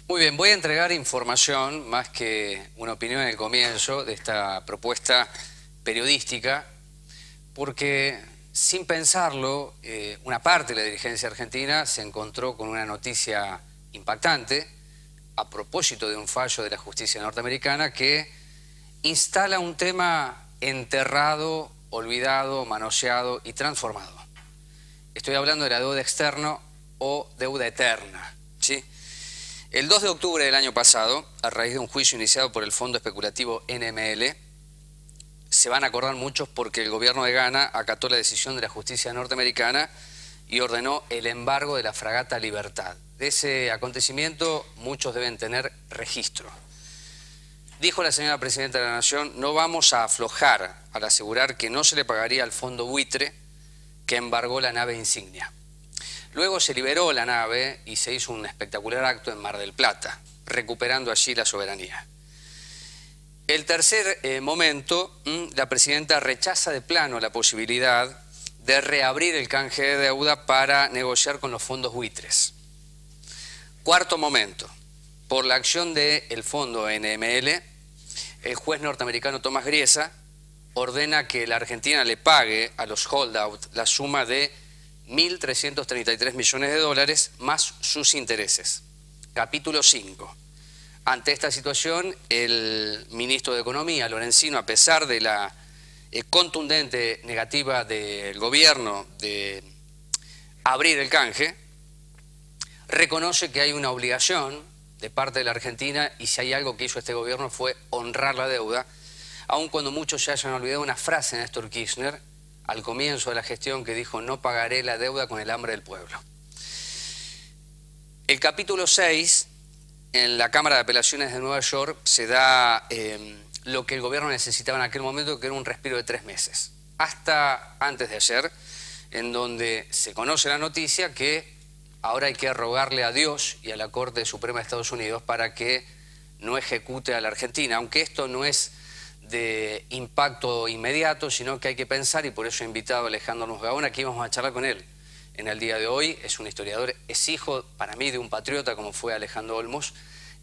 Muy bien, voy a entregar información, más que una opinión en el comienzo de esta propuesta periodística, porque sin pensarlo, una parte de la dirigencia argentina se encontró con una noticia impactante a propósito de un fallo de la justicia norteamericana que instala un tema enterrado, olvidado, manoseado y transformado. Estoy hablando de la deuda externa o deuda eterna, ¿sí? El 2 de octubre del año pasado, a raíz de un juicio iniciado por el fondo especulativo NML, se van a acordar muchos porque el gobierno de Ghana acató la decisión de la justicia norteamericana y ordenó el embargo de la fragata Libertad. De ese acontecimiento muchos deben tener registro. Dijo la señora Presidenta de la Nación: no vamos a aflojar al asegurar que no se le pagaría al fondo buitre que embargó la nave insignia. Luego se liberó la nave y se hizo un espectacular acto en Mar del Plata, recuperando allí la soberanía. El tercer momento, la Presidenta rechaza de plano la posibilidad de reabrir el canje de deuda para negociar con los fondos buitres. Cuarto momento, por la acción del fondo NML, el juez norteamericano Tomás Griesa ordena que la Argentina le pague a los holdout la suma de 1.333 millones de dólares más sus intereses. Capítulo 5. Ante esta situación, el ministro de Economía, Lorenzino, a pesar de la contundente negativa del gobierno de abrir el canje, reconoce que hay una obligación de parte de la Argentina y si hay algo que hizo este gobierno fue honrar la deuda, aun cuando muchos se hayan olvidado una frase de Néstor Kirchner al comienzo de la gestión que dijo: no pagaré la deuda con el hambre del pueblo. El capítulo 6, en la Cámara de Apelaciones de Nueva York, se da lo que el gobierno necesitaba en aquel momento, que era un respiro de 3 meses. Hasta antes de ayer, en donde se conoce la noticia que ahora hay que rogarle a Dios y a la Corte Suprema de Estados Unidos para que no ejecute a la Argentina, aunque esto no es de impacto inmediato, sino que hay que pensar, y por eso he invitado a Alejandro Olmos Gaona, que íbamos a charlar con él en el día de hoy. Es un historiador, es hijo para mí de un patriota como fue Alejandro Olmos,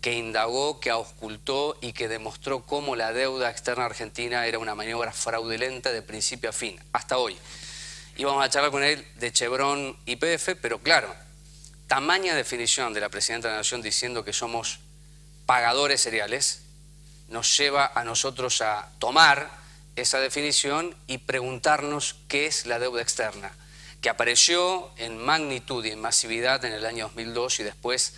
que indagó, que auscultó y que demostró cómo la deuda externa argentina era una maniobra fraudulenta de principio a fin, hasta hoy. Íbamos a charlar con él de Chevron y YPF, pero claro, tamaña definición de la Presidenta de la Nación diciendo que somos pagadores seriales, nos lleva a nosotros a tomar esa definición y preguntarnos qué es la deuda externa, que apareció en magnitud y en masividad en el año 2002 y después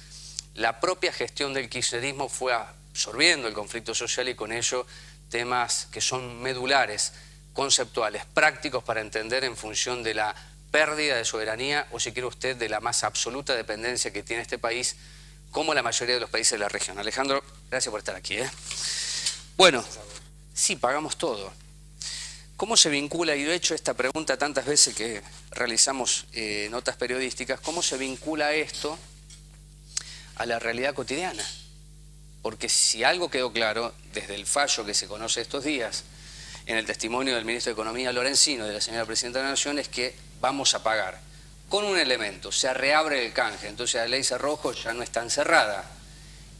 la propia gestión del kirchnerismo fue absorbiendo el conflicto social y con ello temas que son medulares, conceptuales, prácticos para entender en función de la pérdida de soberanía o, si quiere usted, de la más absoluta dependencia que tiene este país, como la mayoría de los países de la región. Alejandro, gracias por estar aquí. Bueno, sí, pagamos todo. ¿Cómo se vincula, y yo he hecho esta pregunta tantas veces que realizamos notas periodísticas, cómo se vincula esto a la realidad cotidiana? Porque si algo quedó claro desde el fallo que se conoce estos días, en el testimonio del ministro de Economía Lorenzino y de la señora Presidenta de la Nación, es que vamos a pagar con un elemento: se reabre el canje, entonces la ley Cerrojo ya no está encerrada.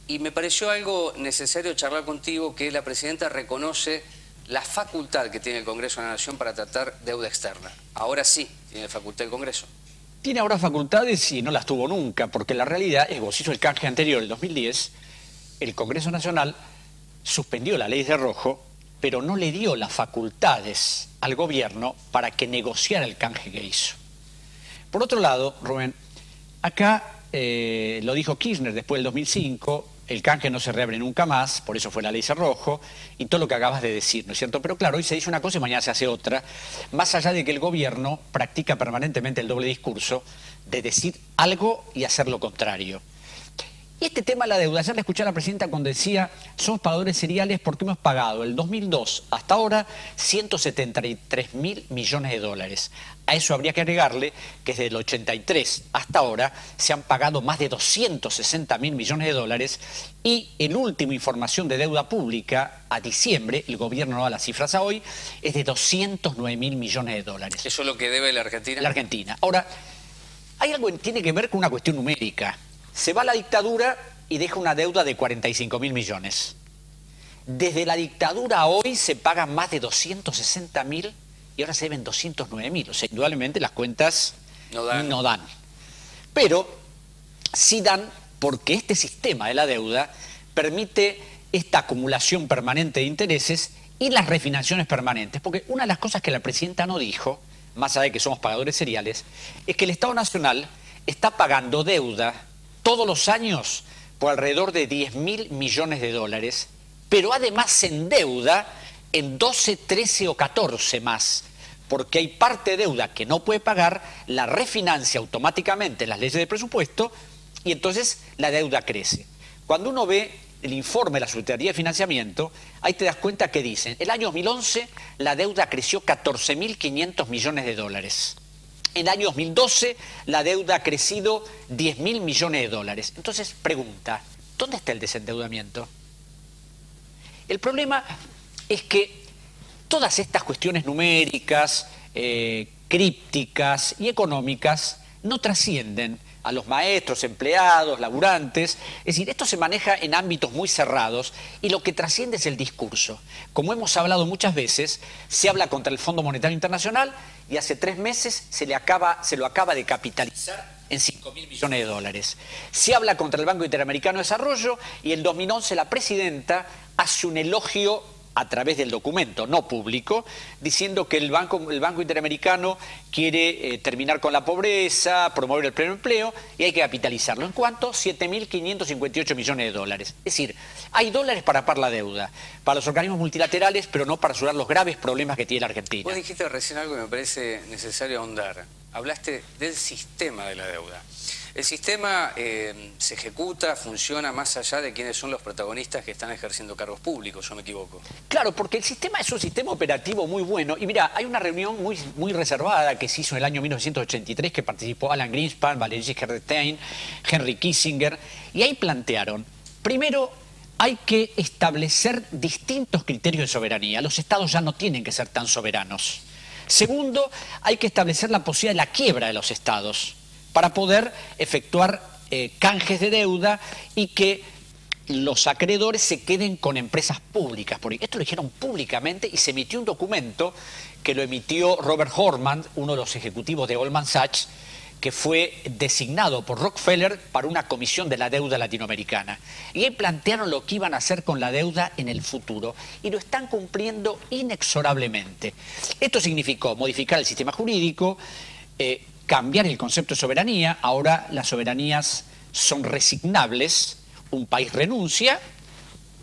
Y me pareció algo necesario charlar contigo, que la Presidenta reconoce la facultad que tiene el Congreso de la Nación para tratar deuda externa. Ahora sí tiene facultad el Congreso. Tiene ahora facultades y no las tuvo nunca, porque la realidad es que vos hizo el canje anterior, el 2010, el Congreso Nacional suspendió la ley Cerrojo, pero no le dio las facultades al gobierno para que negociara el canje que hizo. Por otro lado, Rubén, acá lo dijo Kirchner después del 2005, el canje no se reabre nunca más, por eso fue la ley Cerrojo, y todo lo que acabas de decir, ¿no es cierto? Pero claro, hoy se dice una cosa y mañana se hace otra, más allá de que el gobierno practica permanentemente el doble discurso de decir algo y hacer lo contrario. Y este tema de la deuda, ayer le escuché a la Presidenta cuando decía: somos pagadores seriales porque hemos pagado el 2002 hasta ahora 173.000 millones de dólares. A eso habría que agregarle que desde el 83 hasta ahora se han pagado más de 260.000 millones de dólares y en última información de deuda pública a diciembre, el gobierno no da las cifras a hoy, es de 209.000 millones de dólares. ¿Eso es lo que debe la Argentina? La Argentina. Ahora, hay algo que tiene que ver con una cuestión numérica. Se va la dictadura y deja una deuda de 45.000 millones. Desde la dictadura a hoy se pagan más de 260.000 y ahora se deben 209.000. O sea, indudablemente las cuentas no dan. Pero sí dan porque este sistema de la deuda permite esta acumulación permanente de intereses y las refinanciaciones permanentes. Porque una de las cosas que la presidenta no dijo, más allá de que somos pagadores seriales, es que el Estado Nacional está pagando deuda todos los años por alrededor de 10.000 millones de dólares, pero además se endeuda en 12, 13 o 14 más, porque hay parte de deuda que no puede pagar, la refinancia automáticamente en las leyes de presupuesto y entonces la deuda crece. Cuando uno ve el informe de la Secretaría de Financiamiento, ahí te das cuenta que dicen, el año 2011 la deuda creció 14.500 millones de dólares. En el año 2012 la deuda ha crecido 10.000 millones de dólares. Entonces, pregunta, ¿dónde está el desendeudamiento? El problema es que todas estas cuestiones numéricas, crípticas y económicas no trascienden a los maestros, empleados, laburantes. Es decir, esto se maneja en ámbitos muy cerrados y lo que trasciende es el discurso. Como hemos hablado muchas veces, se habla contra el Fondo Monetario Internacional y hace 3 meses se lo acaba de capitalizar en 5.000 millones de dólares. Se habla contra el Banco Interamericano de Desarrollo y en 2011 la presidenta hace un elogio a través del documento no público, diciendo que el Banco Interamericano quiere terminar con la pobreza, promover el pleno empleo y hay que capitalizarlo. ¿En cuánto? 7.558 millones de dólares. Es decir, hay dólares para pagar la deuda, para los organismos multilaterales, pero no para solucionar los graves problemas que tiene la Argentina. Vos dijiste recién algo que me parece necesario ahondar. Hablaste del sistema de la deuda. El sistema se ejecuta, funciona más allá de quiénes son los protagonistas que están ejerciendo cargos públicos, ¿yo me equivoco? Claro, porque el sistema es un sistema operativo muy bueno. Y mira, hay una reunión muy reservada que se hizo en el año 1983 que participó Alan Greenspan, Valery Giscard d'Estaing, Henry Kissinger, y ahí plantearon, primero, hay que establecer distintos criterios de soberanía. Los estados ya no tienen que ser tan soberanos. Segundo, hay que establecer la posibilidad de la quiebra de los estados para poder efectuar canjes de deuda y que los acreedores se queden con empresas públicas. Porque esto lo dijeron públicamente y se emitió un documento que lo emitió Robert Horman, uno de los ejecutivos de Goldman Sachs, que fue designado por Rockefeller para una comisión de la deuda latinoamericana. Y ahí plantearon lo que iban a hacer con la deuda en el futuro y lo están cumpliendo inexorablemente. Esto significó modificar el sistema jurídico, cambiar el concepto de soberanía. Ahora las soberanías son resignables, un país renuncia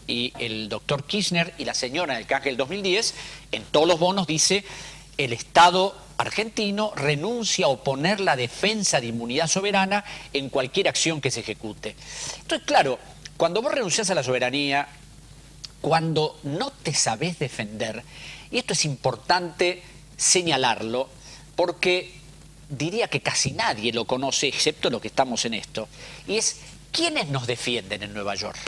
y el doctor Kirchner y la señora en el canje del 2010 en todos los bonos dice el Estado argentino renuncia a oponer la defensa de inmunidad soberana en cualquier acción que se ejecute. Entonces, claro, cuando vos renunciás a la soberanía, cuando no te sabés defender, y esto es importante señalarlo, porque diría que casi nadie lo conoce, excepto los que estamos en esto, y es, ¿quiénes nos defienden en Nueva York?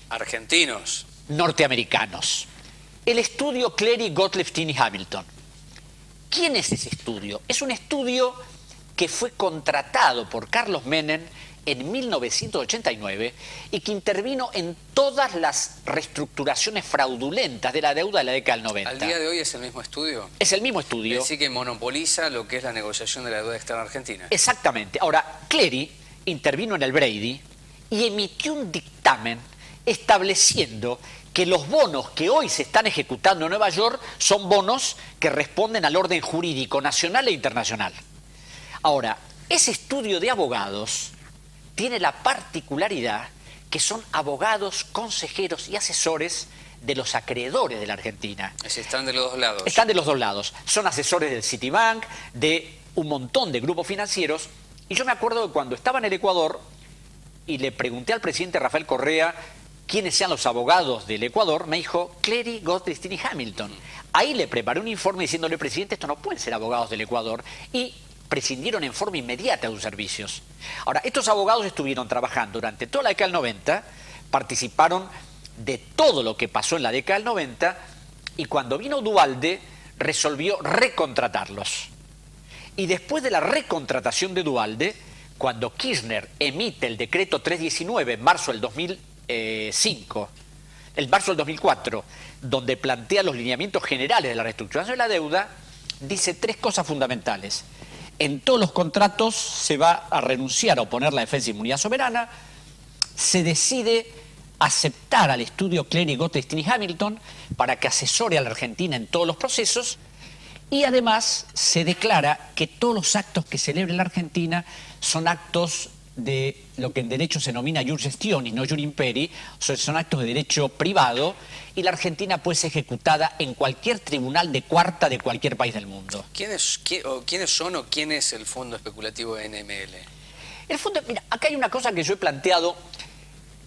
Argentinos. Norteamericanos. El estudio Cleary, Gottlieb, Tinney, Hamilton. ¿Quién es ese estudio? Es un estudio que fue contratado por Carlos Menem en 1989 y que intervino en todas las reestructuraciones fraudulentas de la deuda de la década del 90. ¿Al día de hoy es el mismo estudio? Es el mismo estudio. Así que monopoliza lo que es la negociación de la deuda externa argentina. Exactamente. Ahora, Cleary intervino en el Brady y emitió un dictamen estableciendo que los bonos que hoy se están ejecutando en Nueva York son bonos que responden al orden jurídico nacional e internacional. Ahora, ese estudio de abogados tiene la particularidad que son abogados, consejeros y asesores de los acreedores de la Argentina. Están de los dos lados. Están de los dos lados. Son asesores del Citibank, de un montón de grupos financieros. Y yo me acuerdo que cuando estaba en el Ecuador y le pregunté al presidente Rafael Correa quiénes sean los abogados del Ecuador, me dijo Cleary, Gottlieb, Tinney, Hamilton. Ahí le preparé un informe diciéndole, presidente, estos no pueden ser abogados del Ecuador, y prescindieron en forma inmediata de sus servicios. Ahora, estos abogados estuvieron trabajando durante toda la década del 90, participaron de todo lo que pasó en la década del 90, y cuando vino Duhalde, resolvió recontratarlos. Y después de la recontratación de Duhalde, cuando Kirchner emite el decreto 319 en marzo del 2005, el marzo del 2004, donde plantea los lineamientos generales de la reestructuración de la deuda, dice tres cosas fundamentales. En todos los contratos se va a renunciar a oponer la defensa de inmunidad soberana, se decide aceptar al estudio Cleary, Gottestin y Hamilton para que asesore a la Argentina en todos los procesos, y además se declara que todos los actos que celebre la Argentina son actos de lo que en derecho se denomina ius gestionis, no iure imperii, o sea, son actos de derecho privado, y la Argentina puede ser ejecutada en cualquier tribunal de cuarta de cualquier país del mundo. ¿Quiénes son o quién es el fondo especulativo NML? El fondo, mira, acá hay una cosa que yo he planteado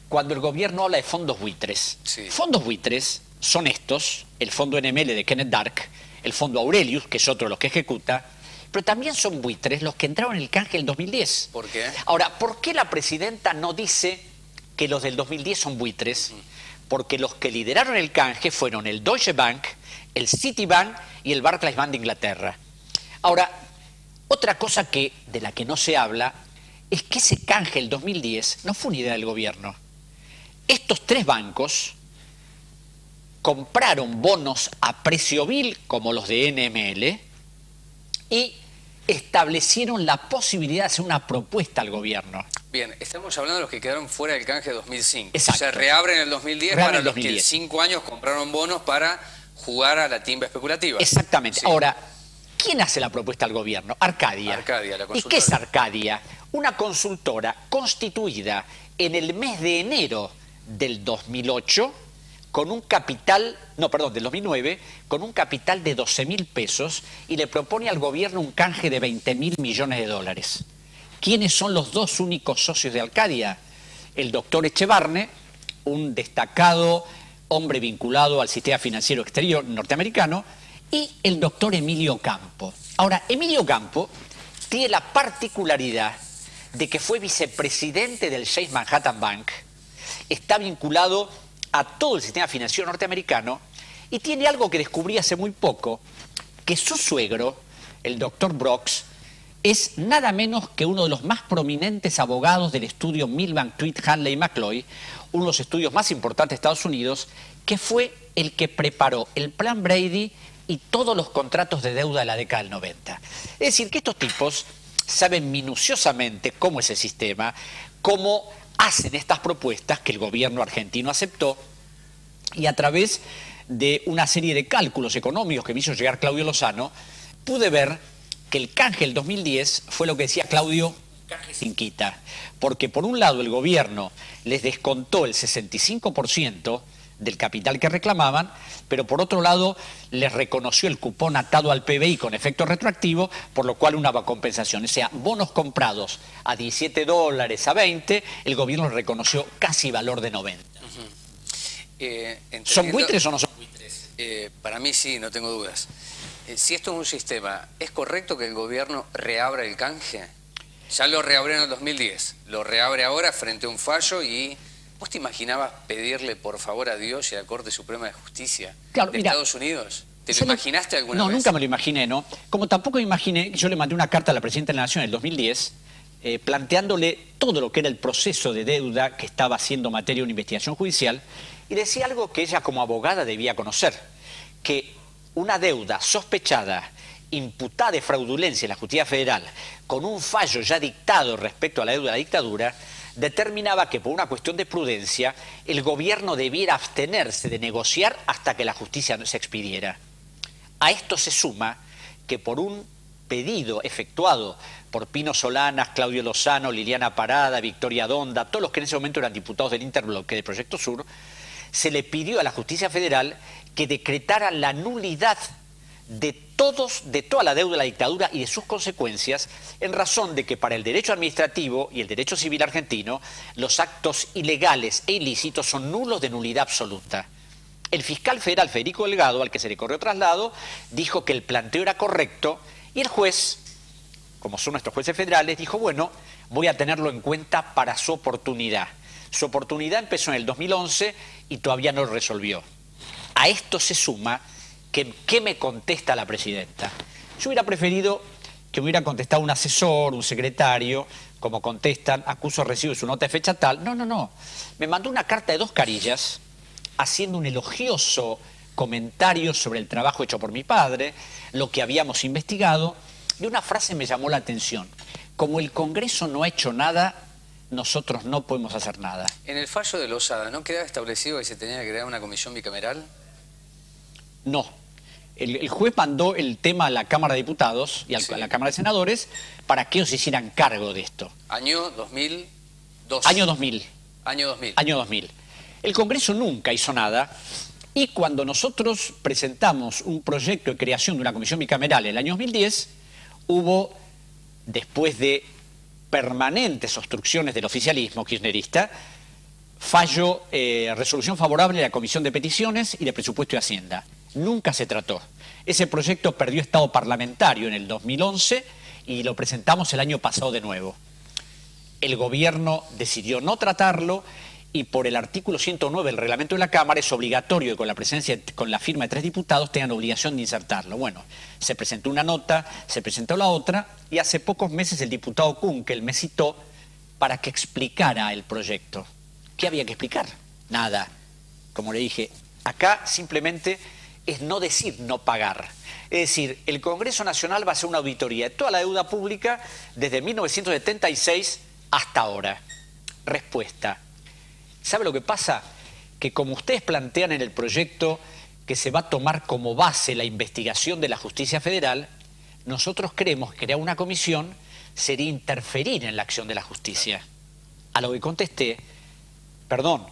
cuando el gobierno habla de fondos buitres. Sí. Fondos buitres son estos, el fondo NML de Kenneth Dark, el fondo Aurelius, que es otro de los que ejecuta, pero también son buitres los que entraron en el canje del 2010. ¿Por qué? Ahora, ¿por qué la presidenta no dice que los del 2010 son buitres? Porque los que lideraron el canje fueron el Deutsche Bank, el Citibank y el Barclays Bank de Inglaterra. Ahora, otra cosa de la que no se habla es que ese canje del 2010 no fue una idea del gobierno. Estos tres bancos compraron bonos a precio vil, como los de NML, y establecieron la posibilidad de hacer una propuesta al gobierno. Bien, estamos hablando de los que quedaron fuera del canje de 2005. Exacto. O sea, reabren en el 2010 Reabren para el los 2010. que en 5 años compraron bonos para jugar a la timba especulativa. Exactamente. Sí. Ahora, ¿quién hace la propuesta al gobierno? Arcadia. Arcadia, la ¿Y consultora. qué es Arcadia? Una consultora constituida en el mes de enero del 2008 con un capital, del 2009, con un capital de 12.000 pesos y le propone al gobierno un canje de 20.000 millones de dólares. ¿Quiénes son los dos únicos socios de Arcadia? El doctor Echevarne, un destacado hombre vinculado al sistema financiero exterior norteamericano, y el doctor Emilio Campo. Ahora, Emilio Campo tiene la particularidad de que fue vicepresidente del Chase Manhattan Bank, está vinculado a todo el sistema financiero norteamericano y tiene algo que descubrí hace muy poco, que su suegro, el doctor Brooks, es nada menos que uno de los más prominentes abogados del estudio Milbank, Tweed, Hanley y McCloy, uno de los estudios más importantes de Estados Unidos, que fue el que preparó el Plan Brady y todos los contratos de deuda de la década del 90. Es decir, que estos tipos saben minuciosamente cómo es el sistema, cómo hacen estas propuestas que el gobierno argentino aceptó, y a través de una serie de cálculos económicos que me hizo llegar Claudio Lozano, pude ver que el canje del 2010 fue lo que decía Claudio, canje sin quita, porque por un lado el gobierno les descontó el 65% del capital que reclamaban, pero por otro lado les reconoció el cupón atado al PBI con efecto retroactivo, por lo cual una compensación. O sea, bonos comprados a $17, a 20, el gobierno les reconoció casi valor de 90. ¿Son buitres o no son buitres? Para mí sí, no tengo dudas. Si esto es un sistema, ¿es correcto que el gobierno reabra el canje? Ya lo reabrió en el 2010, lo reabre ahora frente a un fallo y... ¿Vos te imaginabas pedirle por favor a Dios y a la Corte Suprema de Justicia de Estados Unidos? ¿Te lo imaginaste alguna vez? No, nunca me lo imaginé, ¿no? Como tampoco me imaginé, yo le mandé una carta a la Presidenta de la Nación en el 2010, planteándole todo lo que era el proceso de deuda que estaba haciendo materia de una investigación judicial, y decía algo que ella como abogada debía conocer, que una deuda sospechada, imputada de fraudulencia en la Justicia Federal, con un fallo ya dictado respecto a la deuda de la dictadura, determinaba que por una cuestión de prudencia el gobierno debiera abstenerse de negociar hasta que la justicia se expidiera. A esto se suma que por un pedido efectuado por Pino Solanas, Claudio Lozano, Liliana Parada, Victoria Donda, todos los que en ese momento eran diputados del Interbloque de Proyecto Sur, se le pidió a la Justicia Federal que decretara la nulidad de toda la deuda de la dictadura y de sus consecuencias, en razón de que para el derecho administrativo y el derecho civil argentino, los actos ilegales e ilícitos son nulos de nulidad absoluta. El fiscal federal Federico Delgado, al que se le corrió traslado, dijo que el planteo era correcto y el juez, como son nuestros jueces federales, dijo, bueno, voy a tenerlo en cuenta para su oportunidad. Su oportunidad empezó en el 2011 y todavía no lo resolvió. A esto se suma que, ¿qué me contesta la presidenta? Yo hubiera preferido que me hubiera contestado un asesor, un secretario, como contestan, acuso recibo su nota de fecha tal. No, no, no. Me mandó una carta de 2 carillas haciendo un elogioso comentario sobre el trabajo hecho por mi padre, lo que habíamos investigado, y una frase me llamó la atención. Como el Congreso no ha hecho nada, nosotros no podemos hacer nada. En el fallo de Lozada, ¿no quedaba establecido que se tenía que crear una comisión bicameral? No. El juez mandó el tema a la Cámara de Diputados y a la Cámara de Senadores para que ellos se hicieran cargo de esto. Año 2002. Año 2000. Año 2000. Año 2000. El Congreso nunca hizo nada y cuando nosotros presentamos un proyecto de creación de una comisión bicameral en el año 2010, hubo, después de permanentes obstrucciones del oficialismo kirchnerista, resolución favorable de la Comisión de Peticiones y de Presupuesto y Hacienda. Nunca se trató. Ese proyecto perdió estado parlamentario en el 2011 y lo presentamos el año pasado de nuevo. El gobierno decidió no tratarlo y por el artículo 109 del reglamento de la Cámara es obligatorio que con la firma de 3 diputados tengan obligación de insertarlo. Bueno, se presentó una nota, se presentó la otra y hace pocos meses el diputado Kunkel me citó para que explicara el proyecto. ¿Qué había que explicar? Nada. Como le dije, acá simplemente es no decir no pagar. Es decir, el Congreso Nacional va a hacer una auditoría de toda la deuda pública desde 1976 hasta ahora. Respuesta. ¿Sabe lo que pasa? Que como ustedes plantean en el proyecto que se va a tomar como base la investigación de la justicia federal, nosotros creemos que crear una comisión sería interferir en la acción de la justicia. A lo que contesté, perdón,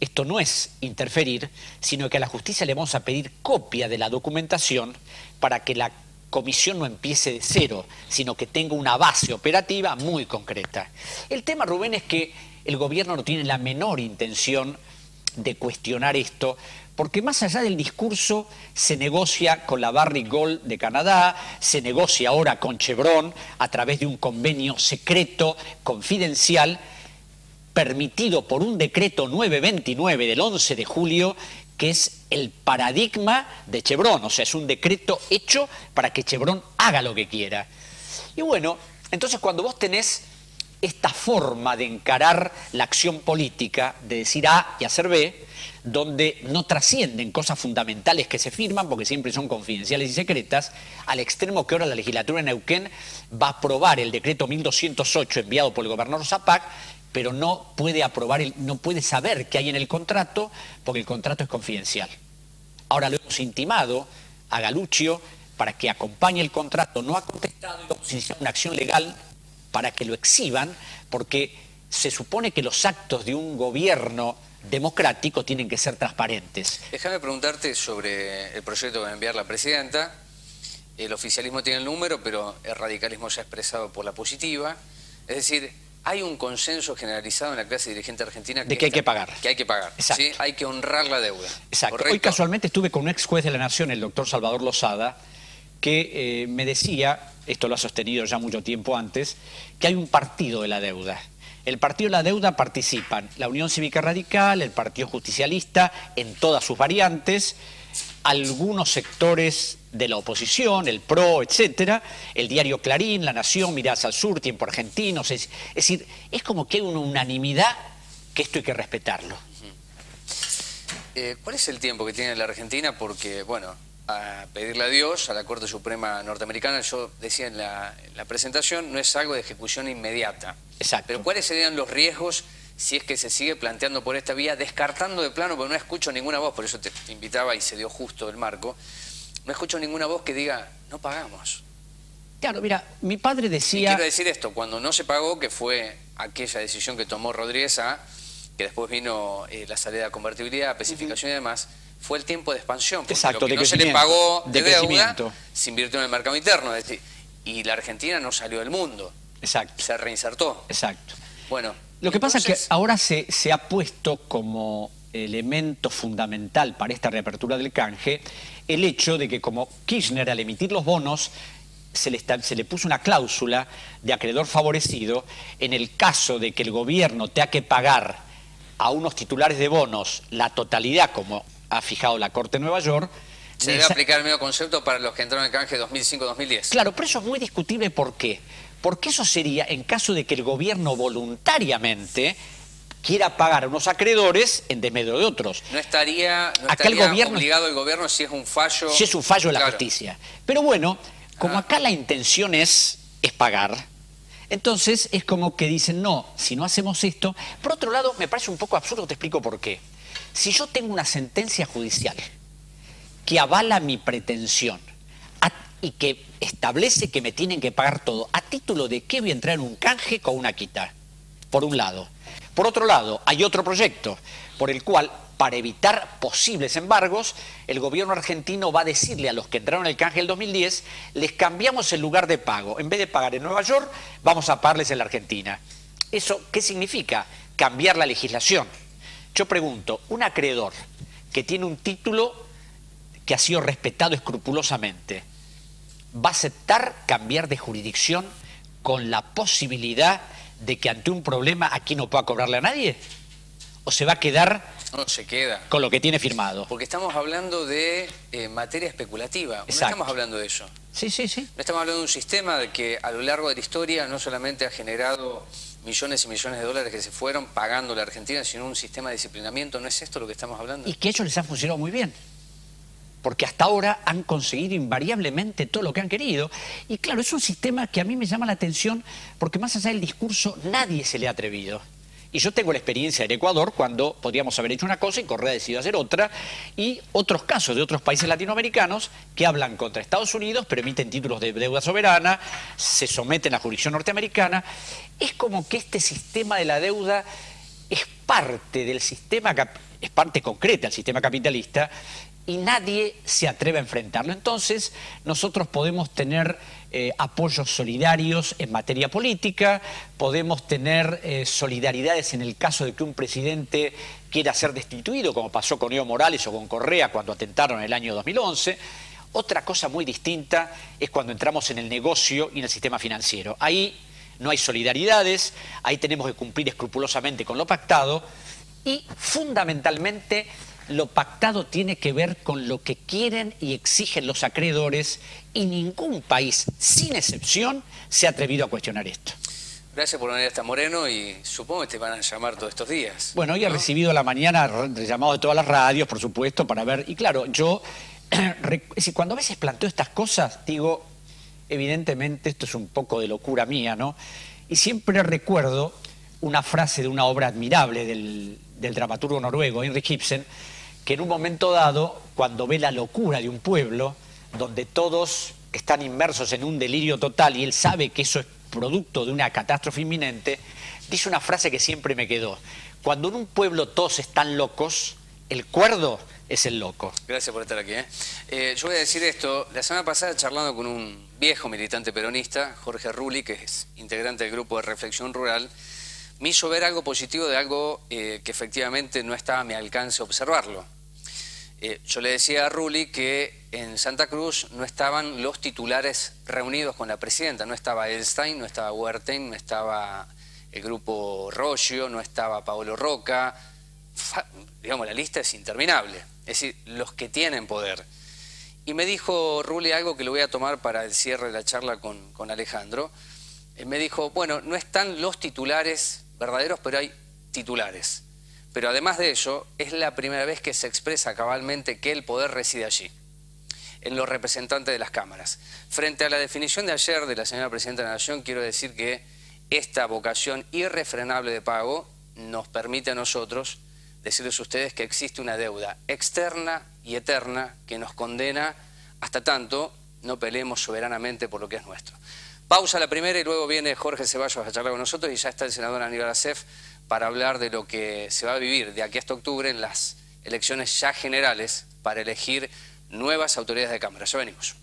esto no es interferir, sino que a la justicia le vamos a pedir copia de la documentación para que la comisión no empiece de cero, sino que tenga una base operativa muy concreta. El tema, Rubén, es que el gobierno no tiene la menor intención de cuestionar esto, porque más allá del discurso se negocia con la Barrick Gold de Canadá, se negocia ahora con Chevron a través de un convenio secreto, confidencial, permitido por un decreto 929 del 11 de julio, que es el paradigma de Chevron, o sea, es un decreto hecho para que Chevron haga lo que quiera. Y bueno, entonces cuando vos tenés esta forma de encarar la acción política, de decir A y hacer B, donde no trascienden cosas fundamentales que se firman, porque siempre son confidenciales y secretas, al extremo que ahora la legislatura de Neuquén va a aprobar el decreto 1208 enviado por el gobernador Zapac, pero no puede aprobar, no puede saber qué hay en el contrato, porque el contrato es confidencial. Ahora lo hemos intimado a Galuccio para que acompañe el contrato, no ha contestado y vamos a iniciar una acción legal para que lo exhiban, porque se supone que los actos de un gobierno democrático tienen que ser transparentes. Déjame preguntarte sobre el proyecto que va a enviar la presidenta. El oficialismo tiene el número, pero el radicalismo se ha expresado por la positiva. Es decir, hay un consenso generalizado en la clase dirigente argentina de que hay que pagar. Que hay que pagar, ¿sí? Hay que honrar la deuda. Exacto. ¿Correcto? Hoy casualmente estuve con un ex juez de la Nación, el doctor Salvador Lozada, que me decía, esto lo ha sostenido ya mucho tiempo antes, que hay un partido de la deuda. El partido de la deuda participan la Unión Cívica Radical, el Partido Justicialista, en todas sus variantes, algunos sectores de la oposición, el PRO, etcétera, el diario Clarín, La Nación, Miradas al Sur, Tiempo Argentino. Es decir, es como que hay una unanimidad que esto hay que respetarlo. ¿Cuál es el tiempo que tiene la Argentina? Porque, bueno, a pedirle a Dios, a la Corte Suprema norteamericana, yo decía en la presentación, no es algo de ejecución inmediata. Exacto. Pero ¿cuáles serían los riesgos si es que se sigue planteando por esta vía, descartando de plano, porque no escucho ninguna voz, por eso te invitaba y se dio justo el marco, no escucho ninguna voz que diga, no pagamos? Claro, mira, mi padre decía... Y quiero decir esto, cuando no se pagó, que fue aquella decisión que tomó Rodríguez A, que después vino la salida de convertibilidad, especificación y demás, fue el tiempo de expansión, porque exacto, lo que no se le pagó de deuda se invirtió en el mercado interno, es decir, y la Argentina no salió del mundo. Exacto. Se reinsertó. Exacto. Bueno, lo que pasa es que ahora se ha puesto como elemento fundamental para esta reapertura del canje el hecho de que como Kirchner al emitir los bonos se le puso una cláusula de acreedor favorecido en el caso de que el gobierno tenga que pagar a unos titulares de bonos la totalidad, como ha fijado la Corte de Nueva York. Se debe aplicar el mismo concepto para los que entraron en el canje 2005-2010. Claro, pero eso es muy discutible. ¿Por qué? porque eso sería en caso de que el gobierno voluntariamente quiera pagar a unos acreedores en desmedro de otros. No estaría obligado el gobierno si es un fallo... Si es un fallo de la justicia. Pero bueno, como acá la intención es pagar, entonces es como que dicen, no, si no hacemos esto... Por otro lado, me parece un poco absurdo, te explico por qué. Si yo tengo una sentencia judicial que avala mi pretensión y que establece que me tienen que pagar todo, ¿a título de qué voy a entrar en un canje con una quita? Por un lado. Por otro lado, hay otro proyecto por el cual, para evitar posibles embargos, el gobierno argentino va a decirle a los que entraron en el canje del 2010, les cambiamos el lugar de pago. En vez de pagar en Nueva York, vamos a pagarles en la Argentina. ¿Eso qué significa? Cambiar la legislación. Yo pregunto, un acreedor que tiene un título que ha sido respetado escrupulosamente, ¿va a aceptar cambiar de jurisdicción con la posibilidad de que ante un problema aquí no pueda cobrarle a nadie? ¿O se va a quedar con lo que tiene firmado? Porque estamos hablando de materia especulativa. Exacto. No estamos hablando de eso. Sí. No estamos hablando de un sistema de que a lo largo de la historia no solamente ha generado millones y millones de dólares que se fueron pagando la Argentina, sino un sistema de disciplinamiento. ¿No es esto lo que estamos hablando? Y que a ellos les ha funcionado muy bien. Porque hasta ahora han conseguido invariablemente todo lo que han querido. Y claro, es un sistema que a mí me llama la atención porque más allá del discurso nadie se le ha atrevido. Y yo tengo la experiencia en Ecuador cuando podríamos haber hecho una cosa y Correa decidió hacer otra, y otros casos de otros países latinoamericanos que hablan contra Estados Unidos pero emiten títulos de deuda soberana, se someten a la jurisdicción norteamericana. Es como que este sistema de la deuda es parte del sistema, es parte concreta del sistema capitalista, y nadie se atreve a enfrentarlo. Entonces, nosotros podemos tener apoyos solidarios en materia política, podemos tener solidaridades en el caso de que un presidente quiera ser destituido, como pasó con Evo Morales o con Correa cuando atentaron en el año 2011. Otra cosa muy distinta es cuando entramos en el negocio y en el sistema financiero. Ahí no hay solidaridades, ahí tenemos que cumplir escrupulosamente con lo pactado y, fundamentalmente, lo pactado tiene que ver con lo que quieren y exigen los acreedores, y ningún país, sin excepción, se ha atrevido a cuestionar esto. Gracias por venir hasta Moreno, y supongo que te van a llamar todos estos días. Bueno, hoy he recibido a la mañana llamados de todas las radios, por supuesto, para ver. Y claro, yo, cuando a veces planteo estas cosas, digo, evidentemente esto es un poco de locura mía, ¿no? Y siempre recuerdo una frase de una obra admirable del dramaturgo noruego, Henrik Ibsen, que en un momento dado, cuando ve la locura de un pueblo, donde todos están inmersos en un delirio total y él sabe que eso es producto de una catástrofe inminente, dice una frase que siempre me quedó: cuando en un pueblo todos están locos, el cuerdo es el loco. Gracias por estar aquí. Yo voy a decir esto: la semana pasada, charlando con un viejo militante peronista, Jorge Rulli, que es integrante del grupo de Reflexión Rural, me hizo ver algo positivo de algo que efectivamente no estaba a mi alcance observarlo. Yo le decía a Rulli que en Santa Cruz no estaban los titulares reunidos con la presidenta. No estaba Elstein, no estaba Wertheim, no estaba el grupo Roggio, no estaba Paolo Roca. Digamos, la lista es interminable. Es decir, los que tienen poder. Y me dijo Rulli algo que lo voy a tomar para el cierre de la charla con Alejandro. Me dijo, bueno, no están los titulares verdaderos, pero hay titulares. Pero además de ello, es la primera vez que se expresa cabalmente que el poder reside allí, en los representantes de las cámaras. Frente a la definición de ayer de la señora Presidenta de la Nación, quiero decir que esta vocación irrefrenable de pago nos permite a nosotros decirles a ustedes que existe una deuda externa y eterna que nos condena hasta tanto no peleemos soberanamente por lo que es nuestro. Pausa la primera y luego viene Jorge Ceballos a charlar con nosotros, y ya está el senador Aníbal Acef para hablar de lo que se va a vivir de aquí hasta octubre en las elecciones ya generales para elegir nuevas autoridades de Cámara. Ya venimos.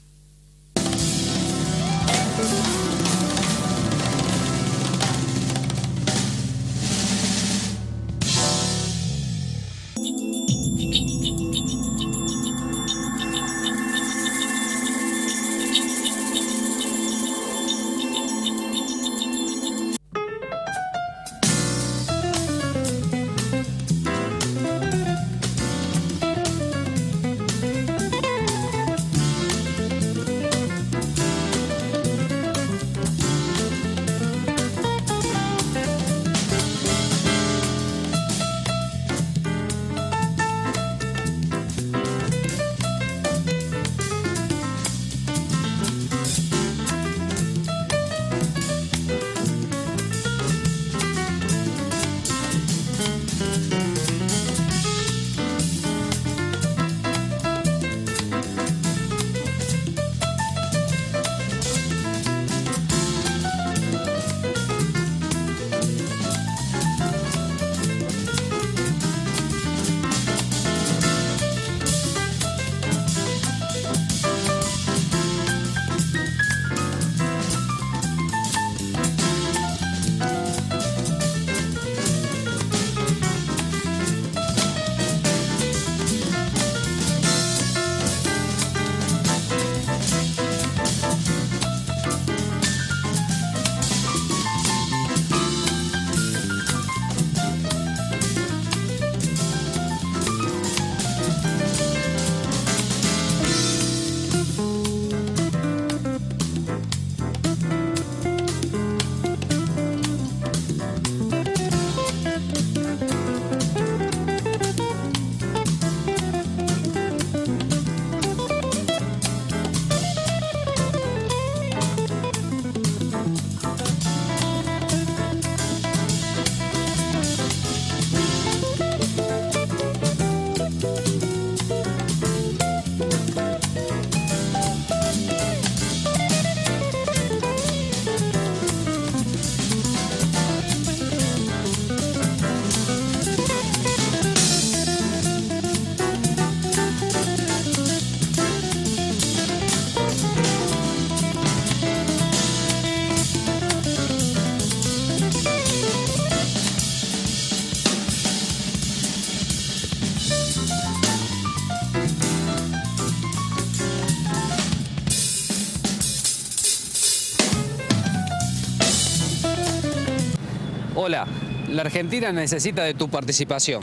Hola, la Argentina necesita de tu participación.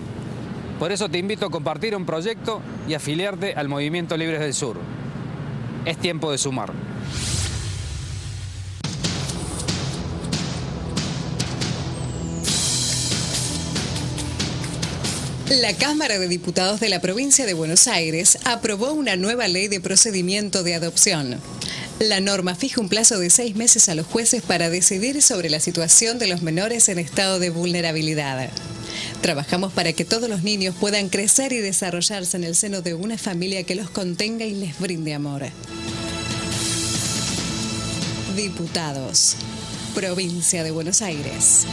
Por eso te invito a compartir un proyecto y afiliarte al Movimiento Libres del Sur. Es tiempo de sumar. La Cámara de Diputados de la Provincia de Buenos Aires aprobó una nueva ley de procedimiento de adopción. La norma fija un plazo de 6 meses a los jueces para decidir sobre la situación de los menores en estado de vulnerabilidad. Trabajamos para que todos los niños puedan crecer y desarrollarse en el seno de una familia que los contenga y les brinde amor. Diputados, Provincia de Buenos Aires.